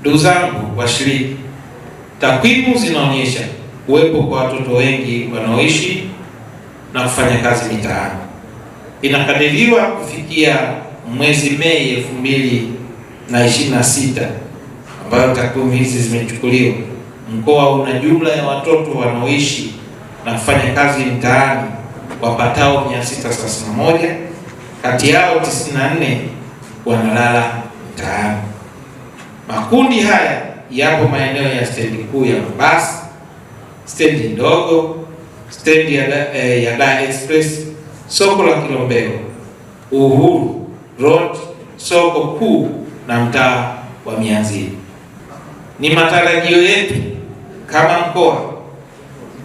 Ndugu zangu washiriki, takwimu zinaonyesha kuwepo kwa watoto wengi wanaoishi na kufanya kazi mitaani. Inakadiriwa kufikia mwezi Mei 2026 ambayo takwimu hizi zimechukuliwa, mkoa una jumla ya watoto wanaoishi na kufanya kazi mtaani wapatao 631, kati yao 94 wanalala mtaani. Makundi haya yapo maeneo ya stendi kuu ya mabasi, stendi ndogo, stendi ya Dar Express, soko la Kilombero, Uhuru Road, soko kuu na mtaa wa Mianzini. Ni matarajio yetu kama mkoa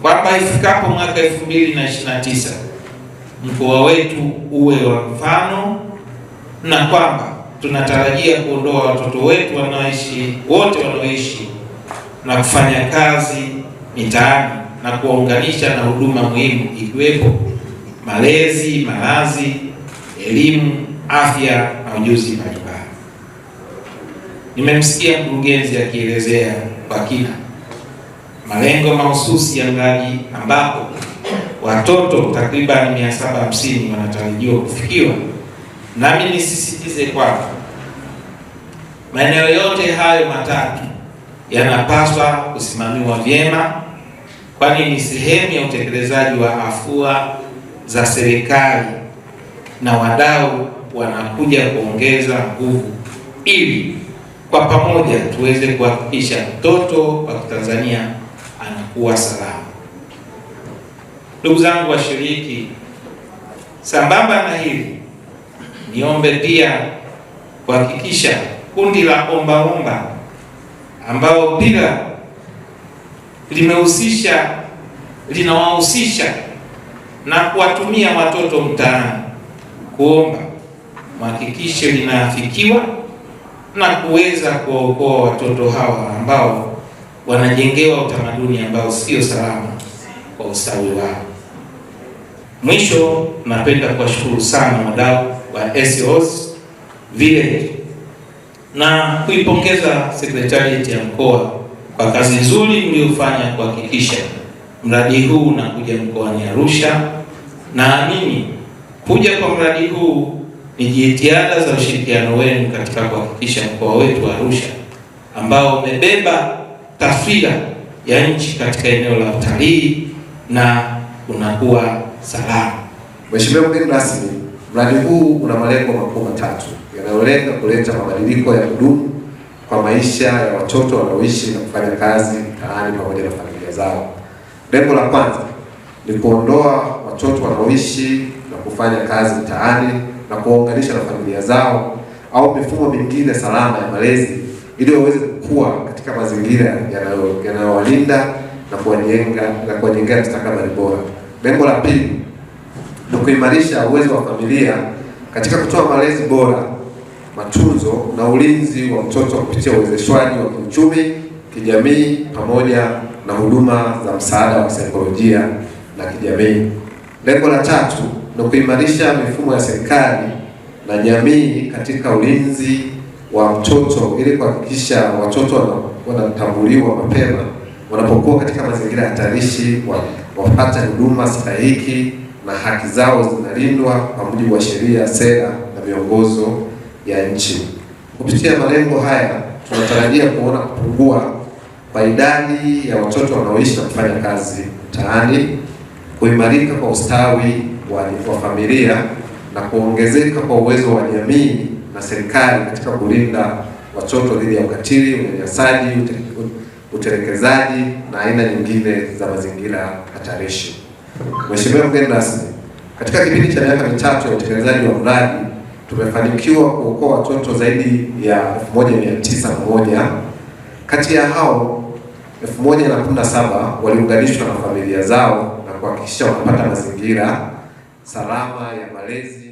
kwamba ifikapo mwaka 2029 mkoa wetu uwe wa mfano, na kwamba tunatarajia kuondoa watoto wetu wanaoishi na kufanya kazi mitaani na kuwaunganisha na huduma muhimu ikiwepo malezi, malazi, elimu, afya na ujuzi mbalimbali. Nimemsikia mkurugenzi akielezea kwa kina malengo mahususi ya mradi ambapo watoto takriban 750 wanatarajiwa kufikiwa. Nami nisisitize kwamba maeneo yote hayo matatu yanapaswa kusimamiwa vyema, kwani ni sehemu ya utekelezaji wa afua za serikali na wadau wanakuja kuongeza nguvu ili kwa pamoja tuweze kuhakikisha mtoto wa Tanzania anakuwa salama. Ndugu zangu washiriki, sambamba na hili niombe pia kuhakikisha kundi la omba ambao pia linawahusisha na kuwatumia watoto mtaani kuomba, muhakikishe linafikiwa na kuweza kuwaokoa watoto hawa ambao wanajengewa utamaduni ambao sio salama kwa ustawi wao. Mwisho, napenda kuwashukuru sana wadau wa SOS Village na kuipongeza Sekretarieti ya mkoa kwa kazi nzuri mliofanya kuhakikisha mradi huu unakuja mkoani Arusha. Naamini kuja kwa mradi huu ni jitihada za ushirikiano wenu katika kuhakikisha mkoa wetu wa Arusha ambao umebeba taswira ya nchi katika eneo la utalii na unakuwa salama. Mheshimiwa mgeni rasmi, mradi huu una malengo makuu matatu yanayolenga kuleta mabadiliko ya kudumu kwa maisha ya watoto wanaoishi na kufanya kazi mtaani pamoja na familia zao. Lengo la kwanza ni kuondoa watoto wanaoishi na kufanya kazi mtaani na kuwaunganisha na familia zao au mifumo mingine salama ya malezi ili waweze kukua katika mazingira yanayowalinda na kuwajengea mustakabali bora. Lengo la pili ni kuimarisha uwezo wa familia katika kutoa malezi bora, matunzo na ulinzi wa mtoto kupitia uwezeshwaji wa kiuchumi, kijamii pamoja na huduma za msaada wa saikolojia na kijamii. Lengo la tatu ni kuimarisha mifumo ya serikali na jamii katika ulinzi wa mtoto ili kuhakikisha watoto wanatambuliwa mapema wanapokuwa katika mazingira hatarishi, wapate huduma stahiki na haki zao zinalindwa kwa mujibu wa sheria, sera na miongozo ya nchi. Kupitia malengo haya tunatarajia kuona kupungua kwa idadi ya watoto wanaoishi na kufanya kazi mtaani, kuimarika kwa ustawi wa familia na kuongezeka kwa uwezo wa jamii na serikali katika kulinda watoto dhidi ya ukatili, unyanyasaji, utelekezaji na aina nyingine za mazingira hatarishi. Mheshimiwa mgeni rasmi, katika kipindi cha miaka mitatu ya utekelezaji wa mradi tumefanikiwa kuokoa watoto zaidi ya 1901. Kati ya hao 1017 waliunganishwa na familia zao na kuhakikisha wanapata mazingira salama ya malezi